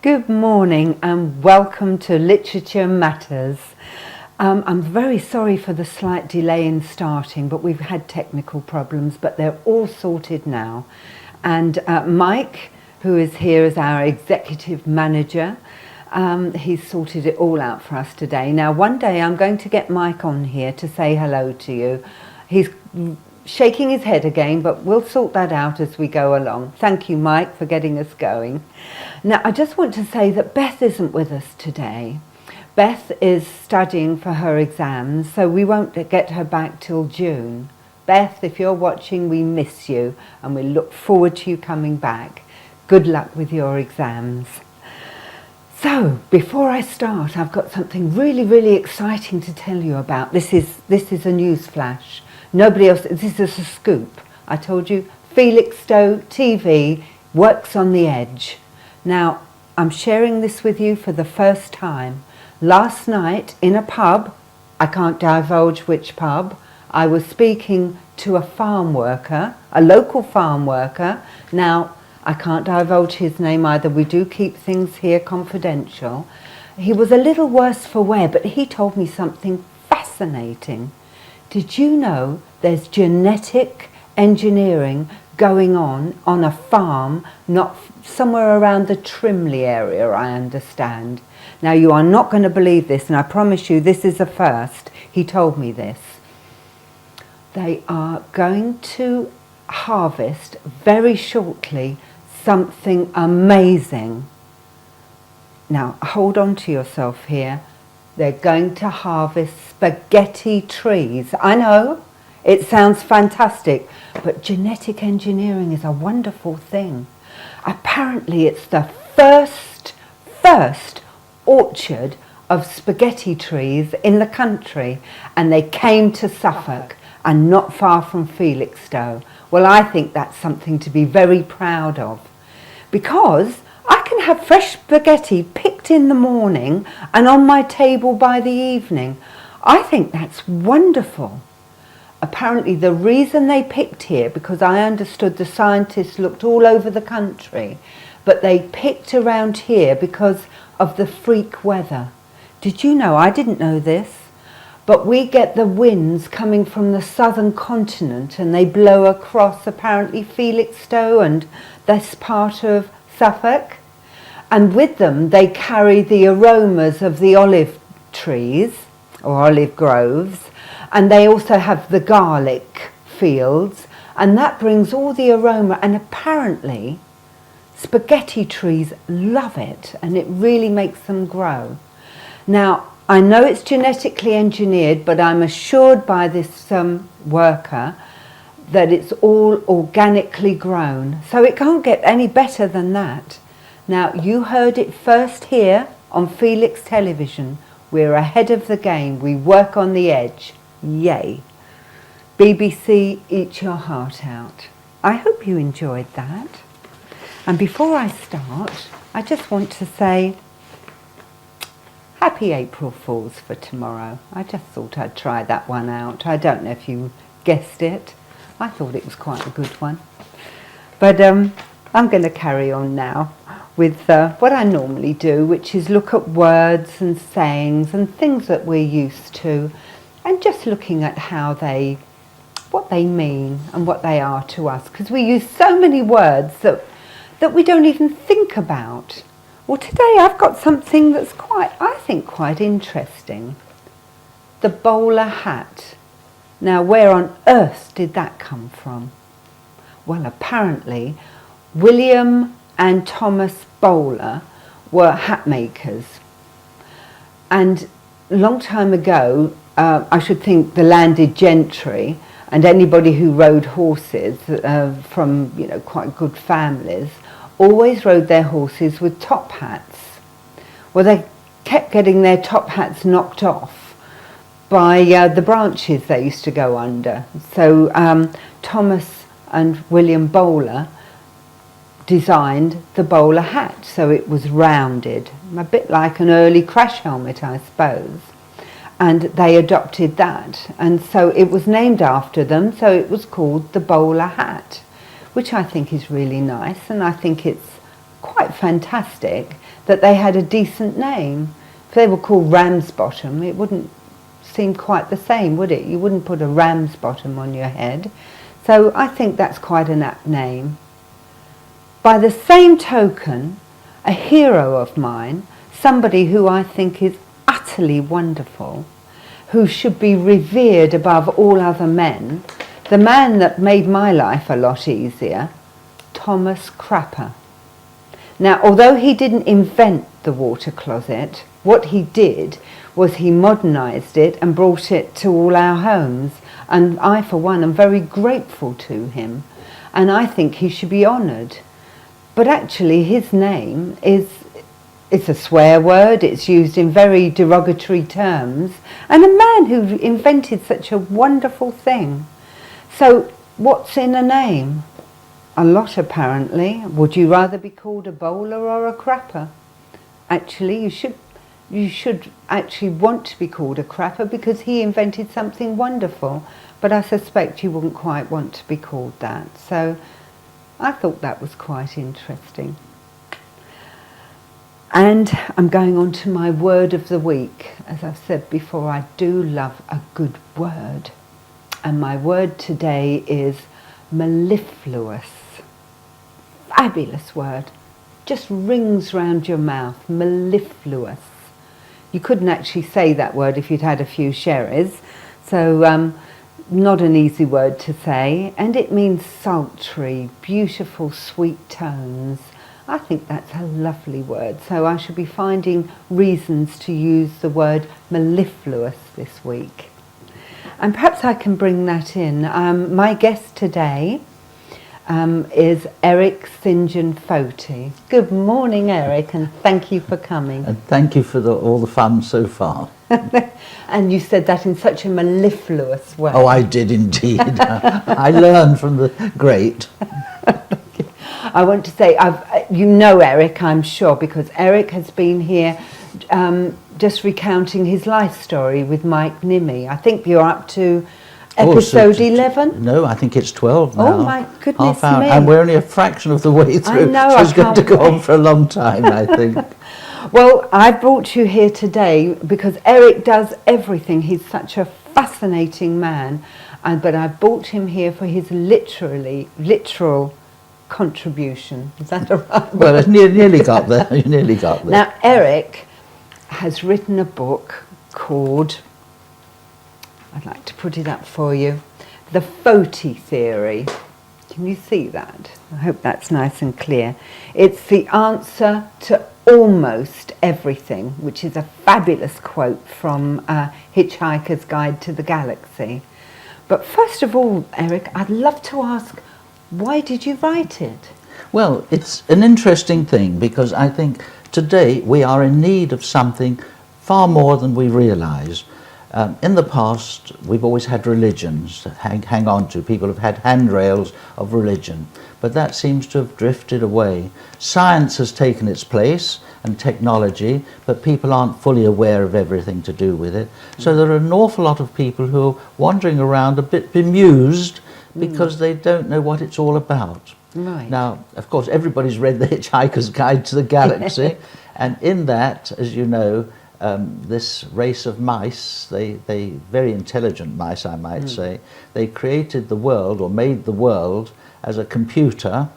Good morning and welcome to Literature Matters. I'm very sorry for the slight delay in starting, but we've had technical problems, but they're all sorted now. And Mike, who is here as our executive manager, he's sorted it all out for us today. Now, one day I'm going to get Mike on here to say hello to you. He's shaking his head again, but we'll sort that out as we go along. Thank you, Mike, for getting us going. Now, I just want to say that Beth isn't with us today. Beth is studying for her exams, so we won't get her back till June. Beth, if you're watching, we miss you and we look forward to you coming back. Good luck with your exams. So, before I start, I've got something really exciting to tell you about. This is a news flash. Nobody else, this is a scoop. I told you, Felixstowe TV works on the edge. Now, I'm sharing this with you for the first time. Last night in a pub, I can't divulge which pub, I was speaking to a farm worker, a local farm worker. Now, I can't divulge his name either. We do keep things here confidential. He was a little worse for wear, but he told me something fascinating. Did you know there's genetic engineering going on a farm, not somewhere around the Trimley area, I understand. Now, you are not going to believe this, and I promise you this is a first. He told me this. They are going to harvest very shortly something amazing. Now, hold on to yourself here. They're going to harvest spaghetti trees. I know, it sounds fantastic, but genetic engineering is a wonderful thing. Apparently it's the first orchard of spaghetti trees in the country, and they came to Suffolk and not far from Felixstowe. Well, I think that's something to be very proud of, because I can have fresh spaghetti picked in the morning and on my table by the evening. I think that's wonderful. Apparently the reason they picked here, because I understood the scientists looked all over the country, but they picked around here because of the freak weather. Did you know? I didn't know this, but we get the winds coming from the southern continent and they blow across apparently Felixstowe and this part of Suffolk, and with them they carry the aromas of the olive trees or olive groves, and they also have the garlic fields, and that brings all the aroma, and apparently spaghetti trees love it and it really makes them grow. Now, I know it's genetically engineered, but I'm assured by this worker that it's all organically grown, so it can't get any better than that. Now, you heard it first here on Felix Television. We're ahead of the game. We work on the edge. Yay. BBC, eat your heart out. I hope you enjoyed that. And before I start, I just want to say happy April Fools for tomorrow. I just thought I'd try that one out. I don't know if you guessed it. I thought it was quite a good one. But I'm going to carry on now with what I normally do, which is look at words and sayings and things that we're used to, and just looking at what they mean and what they are to us, because we use so many words that we don't even think about. Well, today I've got something that's I think quite interesting. The bowler hat. Now, where on earth did that come from? Well, apparently William and Thomas Bowler were hat makers, and a long time ago, I should think the landed gentry and anybody who rode horses from quite good families always rode their horses with top hats. Well, they kept getting their top hats knocked off by the branches they used to go under. So Thomas and William Bowler designed the bowler hat, so it was rounded, a bit like an early crash helmet, I suppose, and they adopted that, and so it was named after them, so it was called the bowler hat, which I think is really nice, and I think it's quite fantastic that they had a decent name. If they were called Ramsbottom, it wouldn't seem quite the same, would it? You wouldn't put a Ramsbottom on your head. So I think that's quite an apt name. By the same token, a hero of mine, somebody who I think is utterly wonderful, who should be revered above all other men, the man that made my life a lot easier, Thomas Crapper. Now, although he didn't invent the water closet, what he did was he modernised it and brought it to all our homes. And I, for one, am very grateful to him. And I think he should be honoured. But actually, his name it's a swear word, it's used in very derogatory terms, and a man who invented such a wonderful thing. So, what's in a name? A lot, apparently. Would you rather be called a bowler or a crapper? Actually, you should actually want to be called a crapper because he invented something wonderful. But I suspect you wouldn't quite want to be called that. So I thought that was quite interesting. And I'm going on to my word of the week. As I've said before, I do love a good word. And my word today is mellifluous. Fabulous word. Just rings round your mouth. Mellifluous. You couldn't actually say that word if you'd had a few sherries. So not an easy word to say. And it means sultry, beautiful, sweet tones. I think that's a lovely word, so I should be finding reasons to use the word mellifluous this week. And perhaps I can bring that in. My guest today is Eric St John Foti. Good morning, Eric, and thank you for coming. And thank you for all the fun so far. And you said that in such a mellifluous way. Oh, I did indeed. I learned from the great. I want to say, you know Eric, I'm sure, because Eric has been here just recounting his life story with Mike Nimmy. I think you're up to episode 11? No, I think it's 12 now. Oh my goodness me. And we're only a fraction of the way through. I know, so it's going to go on for a long time, I think. Well, I brought you here today because Eric does everything. He's such a fascinating man. But I brought him here for his literal contribution. Is that a right word? Well, it nearly got there. You nearly got there. Now, Eric has written a book called, I'd like to put it up for you, The Foti Theory. Can you see that? I hope that's nice and clear. It's the answer to almost everything, which is a fabulous quote from Hitchhiker's Guide to the Galaxy. But first of all, Eric, I'd love to ask, why did you write it? Well, it's an interesting thing because I think today we are in need of something far more than we realise. In the past, we've always had religions to hang on to. People have had handrails of religion, but that seems to have drifted away. Science has taken its place and technology, but people aren't fully aware of everything to do with it. So there are an awful lot of people who are wandering around a bit bemused because they don't know what it's all about. Right. Now, of course, everybody's read The Hitchhiker's Guide to the Galaxy, and in that, as you know, this race of mice, they very intelligent mice, I might say, they created the world, or made the world, as a computer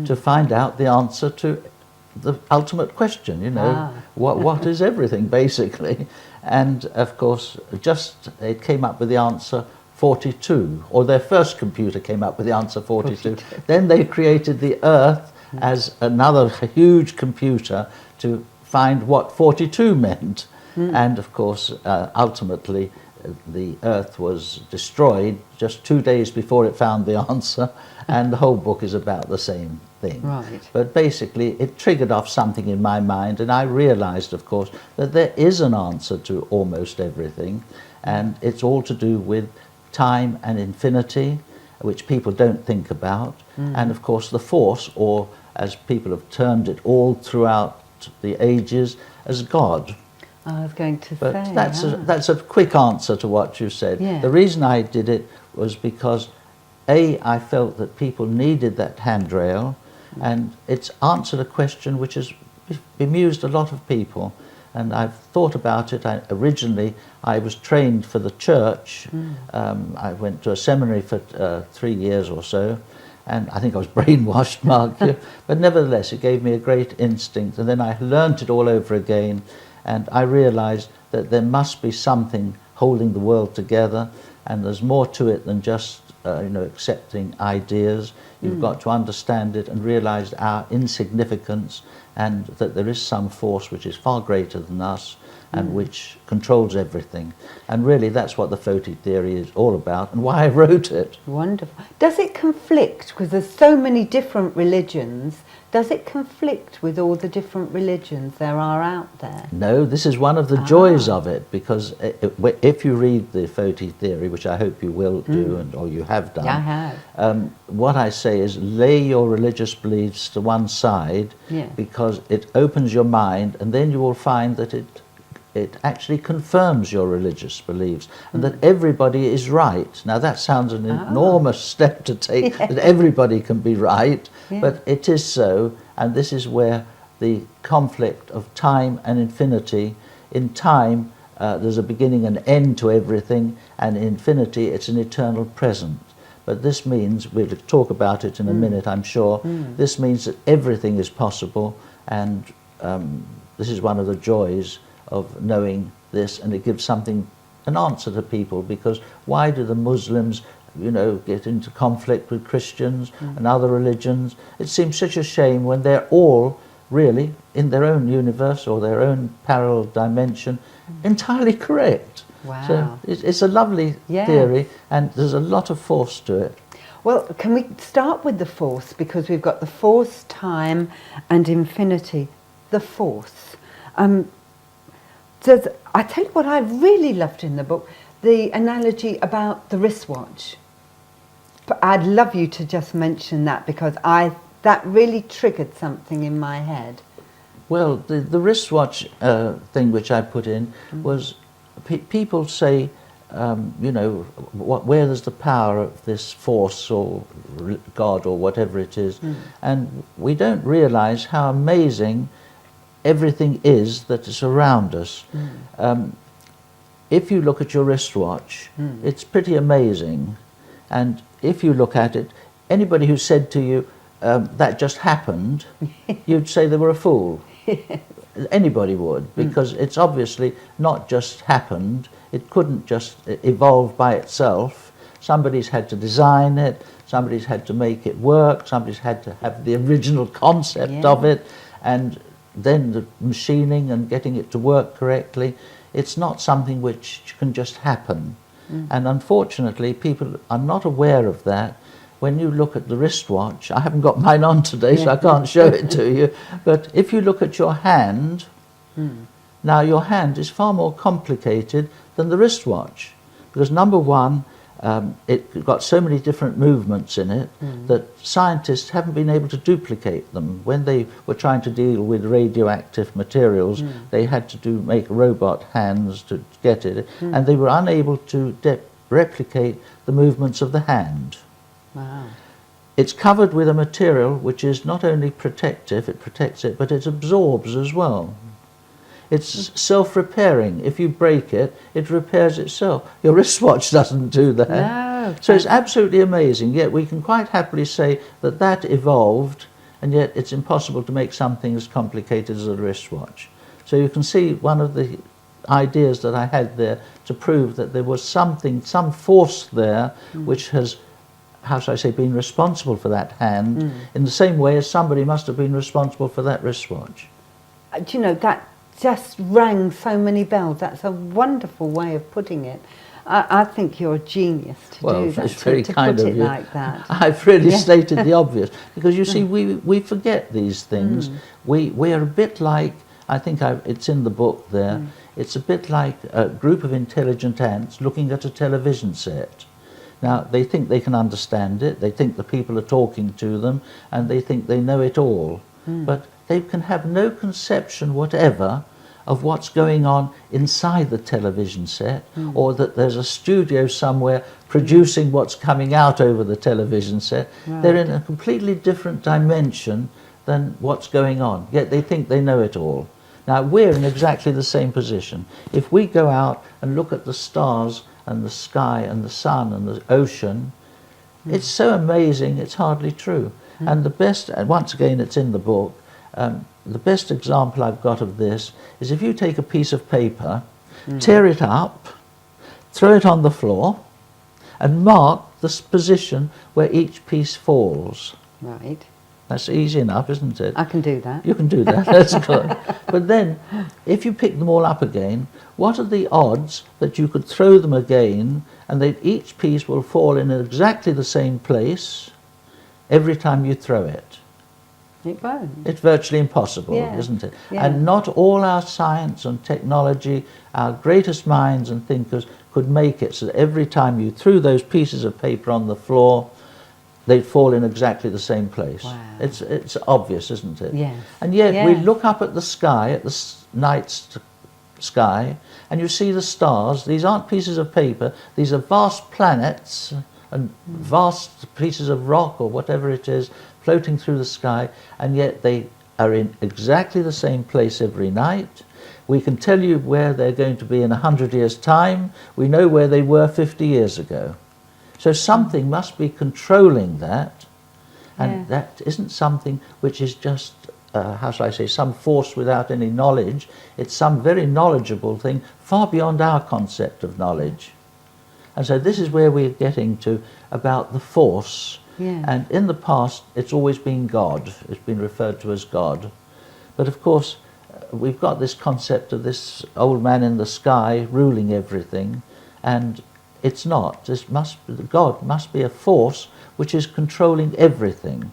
to find out the answer to the ultimate question, you know, what is everything, basically. And, of course, it came up with the answer 42, or their first computer came up with the answer 42. Then they created the Earth as another huge computer to find what 42 meant. And of course, ultimately, the Earth was destroyed just 2 days before it found the answer, and the whole book is about the same thing. Right. But basically, it triggered off something in my mind, and I realized, of course, that there is an answer to almost everything, and it's all to do with time and infinity, which people don't think about, and of course the Force, or as people have termed it all throughout the ages, as God. I was going to But say. that's a quick answer to what you said. Yeah. The reason I did it was because, A, I felt that people needed that handrail, And it's answered a question which has bemused a lot of people. And I've thought about it. Originally, I was trained for the church. I went to a seminary for 3 years or so, and I think I was brainwashed, Mark. But nevertheless, it gave me a great instinct. And then I learnt it all over again, and I realised that there must be something holding the world together, and there's more to it than just accepting ideas. You've got to understand it and realise our insignificance, and that there is some force which is far greater than us and which controls everything. And really that's what the Foti theory is all about, and why I wrote it. Wonderful. Does it conflict, because there's so many different religions, does it conflict with all the different religions there are out there? No, this is one of the joys of it, because if you read the Foti theory, which I hope you will do, or you have done, Yeah, I have. what I say is lay your religious beliefs to one side, because it opens your mind, and then you will find that it actually confirms your religious beliefs, and that everybody is right. Now that sounds an enormous step to take, that everybody can be right, but it is so, and this is where the conflict of time and infinity. In time, there's a beginning and end to everything, and in infinity, it's an eternal present. But this means, we'll talk about it in a minute, I'm sure, this means that everything is possible, and this is one of the joys of knowing this, and it gives an answer to people, because why do the Muslims get into conflict with Christians and other religions? It seems such a shame when they're all really in their own universe or their own parallel dimension entirely correct. Wow. So it's a lovely theory, and there's a lot of force to it. Well, can we start with the force, because we've got the force, time and infinity. The force. I tell you what I really loved in the book, the analogy about the wristwatch. But I'd love you to just mention that, because that really triggered something in my head. Well, the wristwatch thing which I put in was, people say, where there's the power of this force or God or whatever it is, and we don't realise how amazing everything is that is around us. If you look at your wristwatch, it's pretty amazing, and if you look at it, anybody who said to you that just happened, you'd say they were a fool. Anybody would, because it's obviously not just happened. It couldn't just evolve by itself. Somebody's had to design it, somebody's had to make it work, somebody's had to have the original concept of it, and then the machining and getting it to work correctly. It's not something which can just happen. And unfortunately, people are not aware of that. When you look at the wristwatch, I haven't got mine on today, so I can't show it to you, but if you look at your hand, now your hand is far more complicated than the wristwatch, because number one, it's got so many different movements in it that scientists haven't been able to duplicate them. When they were trying to deal with radioactive materials, they had to make robot hands to get it, and they were unable to replicate the movements of the hand. Wow. It's covered with a material which is not only protective, it protects it, but it absorbs as well. It's self-repairing. If you break it, it repairs itself. Your wristwatch doesn't do that. No. So it's absolutely amazing. Yet we can quite happily say that evolved, and yet it's impossible to make something as complicated as a wristwatch. So you can see one of the ideas that I had there to prove that there was some force there which has, how shall I say, been responsible for that hand in the same way as somebody must have been responsible for that wristwatch. Do you know, that just rang so many bells. That's a wonderful way of putting it. I think you're a genius to do that, it's very kind to of put it you. like that. I've really stated the obvious, because you see, we forget these things. We're a bit like, I think it's in the book there, it's a bit like a group of intelligent ants looking at a television set. Now, they think they can understand it, they think the people are talking to them, and they think they know it all. But they can have no conception whatever of what's going on inside the television set, or that there's a studio somewhere producing what's coming out over the television set. Right. They're in a completely different dimension than what's going on, yet they think they know it all. Now, we're in exactly the same position. If we go out and look at the stars and the sky and the sun and the ocean, it's so amazing, it's hardly true. And the best, and once again it's in the book, the best example I've got of this is if you take a piece of paper, tear it up, throw it on the floor, and mark the position where each piece falls. Right. That's easy enough, isn't it? I can do that. You can do that, that's good. But then, if you pick them all up again, what are the odds that you could throw them again and that each piece will fall in exactly the same place every time you throw it? It won't. It's virtually impossible, Yeah. isn't it? Yeah. And not all our science and technology, our greatest minds and thinkers could make it so that every time you threw those pieces of paper on the floor, they'd fall in exactly the same place. Wow. It's obvious, isn't it? Yes. And yet we Yes. look up at the sky, at the night sky, and you see the stars. These aren't pieces of paper. These are vast planets and vast pieces of rock or whatever it is floating through the sky, and yet they are in exactly the same place every night. We can tell you where they're going to be in 100 years' time. We know where they were 50 years ago. So something must be controlling that, and Yeah. that isn't something which is just, how shall I say, some force without any knowledge. It's some very knowledgeable thing, far beyond our concept of knowledge. And so this is where we're getting to about the force. Yeah. And in the past, it's always been God. It's been referred to as God. But of course, we've got this concept of this old man in the sky ruling everything, and it's not. God must be a force which is controlling everything.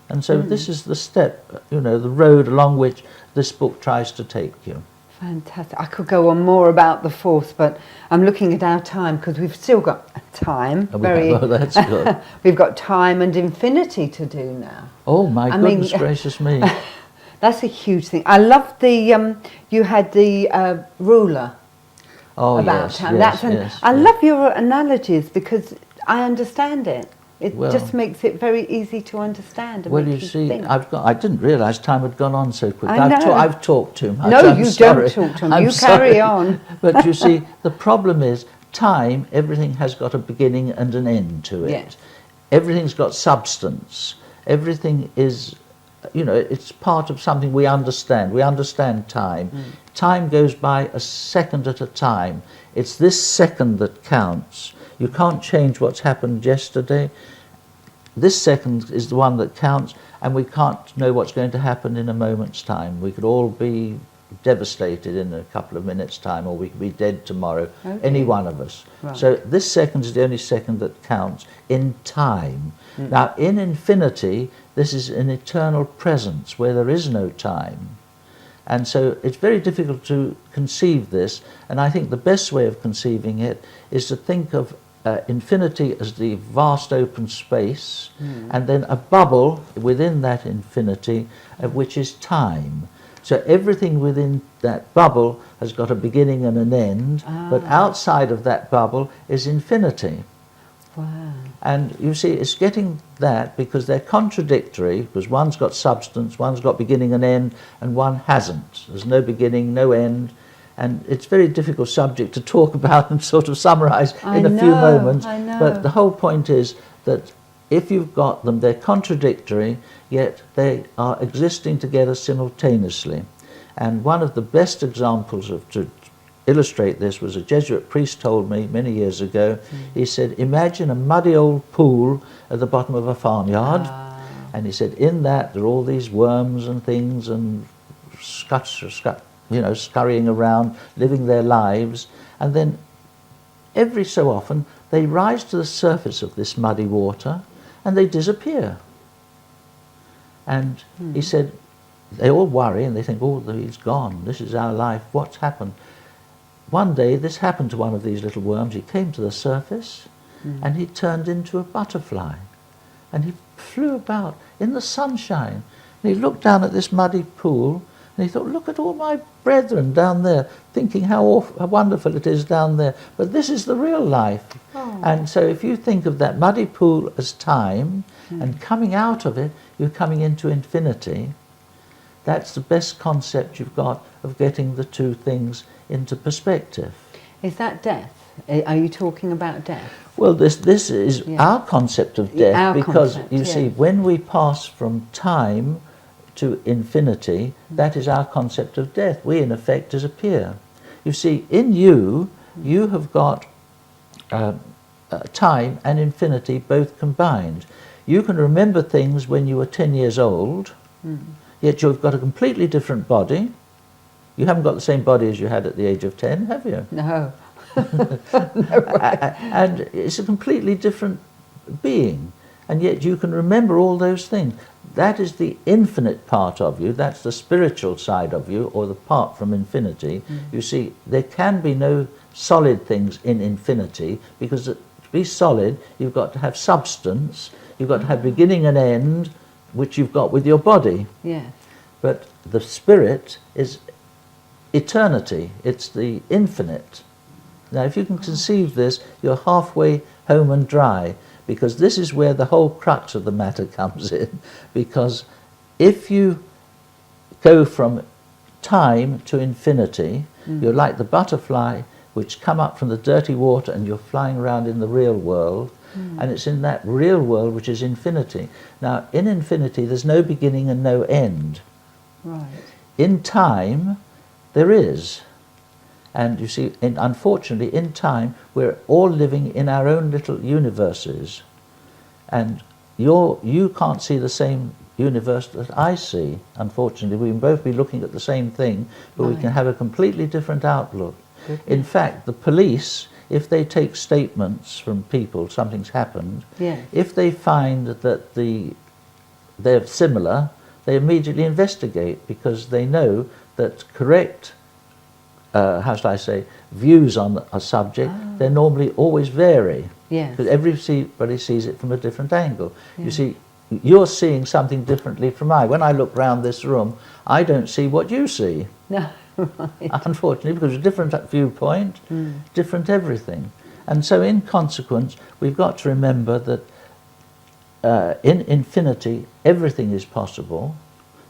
And so this is the step, the road along which this book tries to take you. Fantastic. I could go on more about the force, but I'm looking at our time because we've still got time. Oh, that's good. We've got time and infinity to do now. Oh, my I mean, goodness gracious me. That's a huge thing. I love the, you had the ruler Oh, about yes, time. yes, I yes. love your analogies because I understand it. It Well- just makes it very easy to understand. And Well, make you see, think. I didn't realise time had gone on so quick. I know. I've talked too much. No, I'm you sorry. don't talk to me. I'm You sorry. carry on. But you see, the problem is time, everything has got a beginning and an end to it. Yes. Everything's got substance. Everything is, it's part of something we understand. We understand time. Time goes by a second at a time. It's this second that counts. You can't change what's happened yesterday. This second is the one that counts, and we can't know what's going to happen in a moment's time. We could all be devastated in a couple of minutes' time, or we could be dead tomorrow, any one of us. Right. So this second is the only second that counts in time. Now, in infinity, this is an eternal presence where there is no time. And so it's very difficult to conceive this, and I think the best way of conceiving it is to think of infinity as the vast open space, and then a bubble within that infinity, which is time. So everything within that bubble has got a beginning and an end, but outside of that bubble is infinity. Wow. And you see, it's getting that because they're contradictory, because one's got substance, one's got beginning and end, and one hasn't. There's no beginning, no end, and it's a very difficult subject to talk about and sort of summarise in a few moments. I know. But the whole point is that if you've got them, they're contradictory, yet they are existing together simultaneously. And one of the best examples to illustrate this was a Jesuit priest told me many years ago. He said, imagine a muddy old pool at the bottom of a farmyard, and he said in that there are all these worms and things and scurrying around, living their lives, and then every so often they rise to the surface of this muddy water and they disappear. And he said, they all worry and they think, oh, he's gone, this is our life, what's happened? One day this happened to one of these little worms. He came to the surface and he turned into a butterfly, and he flew about in the sunshine, and he looked down at this muddy pool And he thought, look at all my brethren down there, thinking how wonderful it is down there. But this is the real life. Oh. And so if you think of that muddy pool as time, and coming out of it, you're coming into infinity, that's the best concept you've got of getting the two things into perspective. Is that death? Are you talking about death? Well, this is our concept of death, Our because concept, you see, when we pass from time to infinity, that is our concept of death. We, in effect, disappear. You see, in you, you have got time and infinity both combined. You can remember things when you were 10 years old, yet you've got a completely different body. You haven't got the same body as you had at the age of 10, have you? No. And it's a completely different being, and yet you can remember all those things. That is the infinite part of you, that's the spiritual side of you, or the part from infinity. You see, there can be no solid things in infinity, because to be solid, you've got to have substance, you've got to have beginning and end, which you've got with your body. Yes. But the spirit is eternity, it's the infinite. Now, if you can conceive this, you're halfway home and dry, because this is where the whole crux of the matter comes in. Because if you go from time to infinity, you're like the butterfly which come up from the dirty water and you're flying around in the real world, and it's in that real world which is infinity. Now, in infinity, there's no beginning and no end. Right. In time, there is. And you see, unfortunately, in time, we're all living in our own little universes. And you can't see the same universe that I see, unfortunately. We can both be looking at the same thing, but we can have a completely different outlook. In fact, the police, if they take statements from people, something's happened, if they find that they're similar, they immediately investigate, because they know that correct how shall I say, views on a subject, they normally always vary. Yes. Because everybody sees it from a different angle. You see, you're seeing something differently from I. When I look round this room, I don't see what you see. No, right. Unfortunately, because a different viewpoint, different everything. And so in consequence, we've got to remember that in infinity, everything is possible.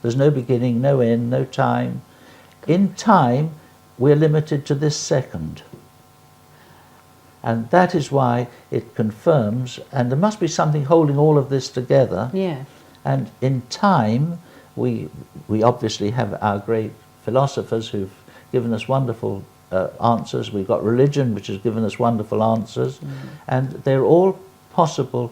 There's no beginning, no end, no time. In time, we're limited to this second. And that is why it confirms, and there must be something holding all of this together. Yes. And in time, we obviously have our great philosophers who've given us wonderful answers. We've got religion, which has given us wonderful answers. And they're all possible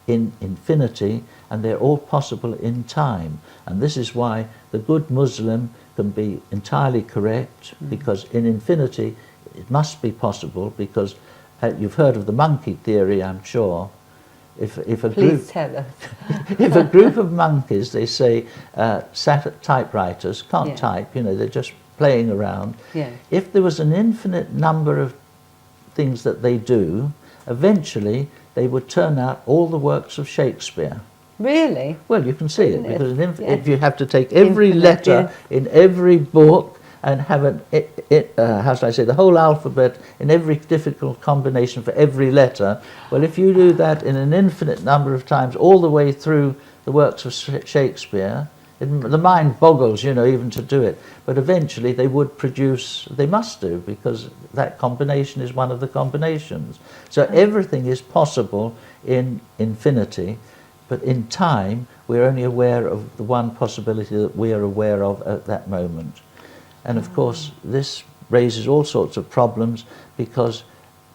in infinity, and they're all possible in time. And this is why the good Muslim can be entirely correct, because in infinity it must be possible, because you've heard of the monkey theory, I'm sure. If a Please tell us. if a group of monkeys, they say, sat at typewriters, can't type, you know, they're just playing around. If there was an infinite number of things that they do, eventually they would turn out all the works of Shakespeare. Really? Well, you can see it, because Yes. if you have to take every Infinite, letter in every book and have how shall I say, the whole alphabet in every difficult combination for every letter, well, if you do that in an infinite number of times all the way through the works of Shakespeare, the mind boggles, you know, even to do it. But eventually they would produce, they must do, because that combination is one of the combinations. So everything is possible in infinity, but in time we're only aware of the one possibility that we are aware of at that moment. And of course this raises all sorts of problems, because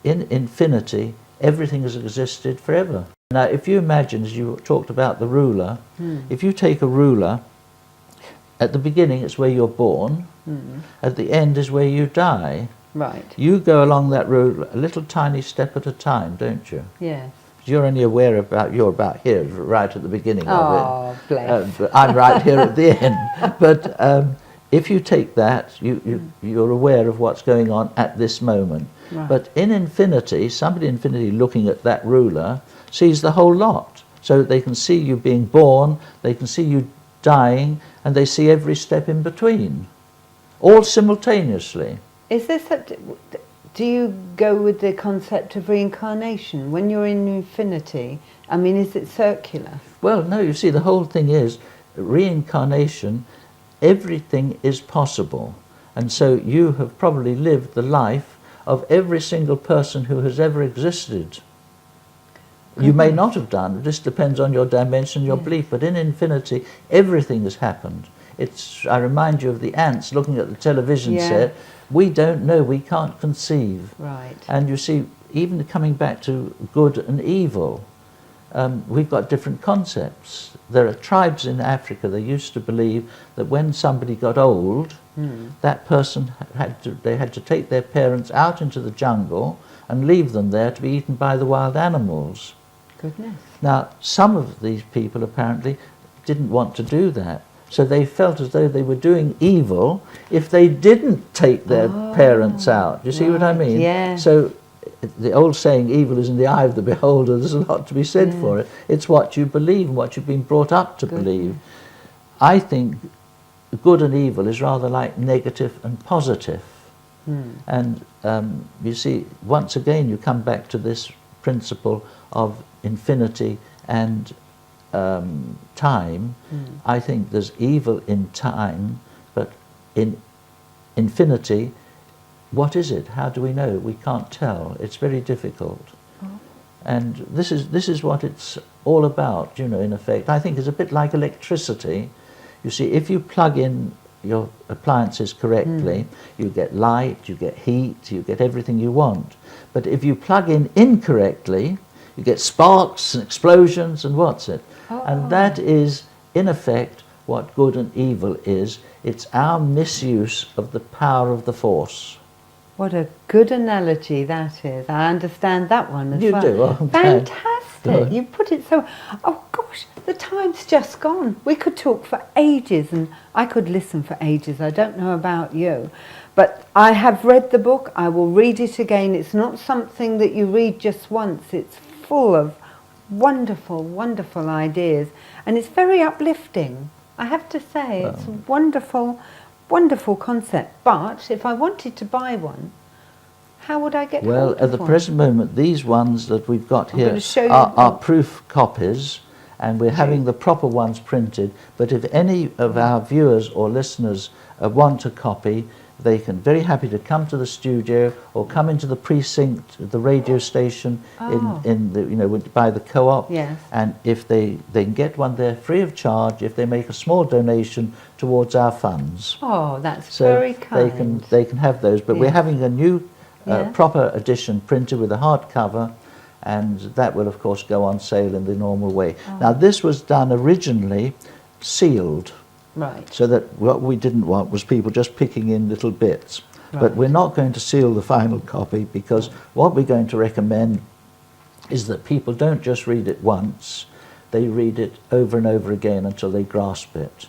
in infinity everything has existed forever. Now if you imagine, as you talked about the ruler, if you take a ruler, at the beginning it's where you're born, at the end is where you die. Right. You go along that road a little tiny step at a time, don't you? Yes. You're only aware about, you're about here, right at the beginning of it. Oh, bless. But I'm right here at the end. But if you take that, you're aware of what's going on at this moment. Right. But in infinity, somebody in infinity looking at that ruler sees the whole lot. So they can see you being born, they can see you dying, and they see every step in between, all simultaneously. Is this do you go with the concept of reincarnation when you're in infinity? I mean, is it circular? Well, no, you see, the whole thing is reincarnation, everything is possible. And so you have probably lived the life of every single person who has ever existed. You may not have done, it just depends on your dimension, your belief, but in infinity, everything has happened. I remind you of the ants looking at the television set. We don't know, we can't conceive. Right. And you see, even coming back to good and evil, we've got different concepts. There are tribes in Africa that used to believe that when somebody got old, that person they had to take their parents out into the jungle and leave them there to be eaten by the wild animals. Goodness. Now, some of these people apparently didn't want to do that. So they felt as though they were doing evil if they didn't take their parents out. You see what I mean? Yeah. So the old saying, evil is in the eye of the beholder, there's a lot to be said for it. It's what you believe and what you've been brought up to believe. I think good and evil is rather like negative and positive. And you see, once again, you come back to this principle of infinity and time. I think there's evil in time, but in infinity, what is it? How do we know? We can't tell. It's very difficult. And this is what it's all about, you know, in effect. I think it's a bit like electricity. You see, if you plug in your appliances correctly, you get light, you get heat, you get everything you want. But if you plug in incorrectly, you get sparks and explosions and what's it? And that is, in effect, what good and evil is. It's our misuse of the power of the force. What a good analogy that is. I understand that one as well. You do? Oh, fantastic. Good. You put it so... Oh, gosh, the time's just gone. We could talk for ages, and I could listen for ages. I don't know about you. But I have read the book. I will read it again. It's not something that you read just once. It's full of wonderful, wonderful ideas. And it's very uplifting. I have to say, it's a wonderful, wonderful concept. But if I wanted to buy one, how would I get hold of one? Well, at the present moment, these ones that we've got I'm here going to show you are proof copies, and we're having the proper ones printed. But if any of our viewers or listeners want a copy, they can very happy to come to the studio or come into the precinct, the radio station in the, you know, by the co-op. Yes. And if they can get one there free of charge if they make a small donation towards our funds. Oh, that's So very kind. they can have those. But we're Yes. having a new proper edition printed with a hardcover, and that will of course go on sale in the normal way. Now this was done originally sealed. Right. So that what we didn't want was people just picking in little bits. Right. But we're not going to seal the final copy, because what we're going to recommend is that people don't just read it once, they read it over and over again until they grasp it.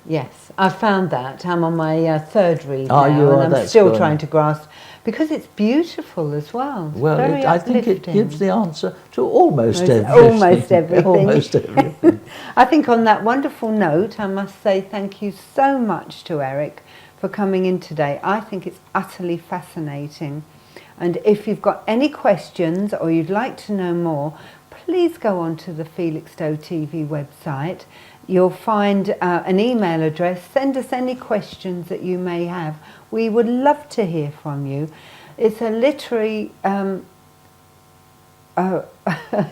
Yes, I found that. I'm on my third read Oh, now, you are? and I'm That's still good. trying to grasp, because it's beautiful as well. It's Well, very I think it uplifting. gives the answer to almost everything. Almost everything. Almost everything. I think on that wonderful note, I must say thank you so much to Eric for coming in today. I think it's utterly fascinating. And if you've got any questions or you'd like to know more, please go on to the Felix Stowe TV website. You'll find an email address. Send us any questions that you may have. We would love to hear from you. It's a literary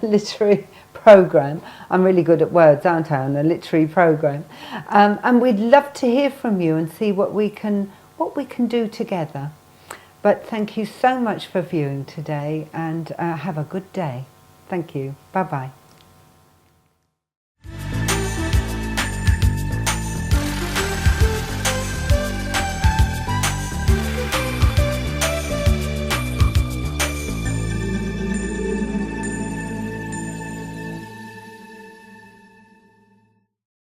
literary program. I'm really good at words, aren't I? On a literary program, and we'd love to hear from you and see what we can do together. But thank you so much for viewing today, and have a good day. Thank you. Bye bye.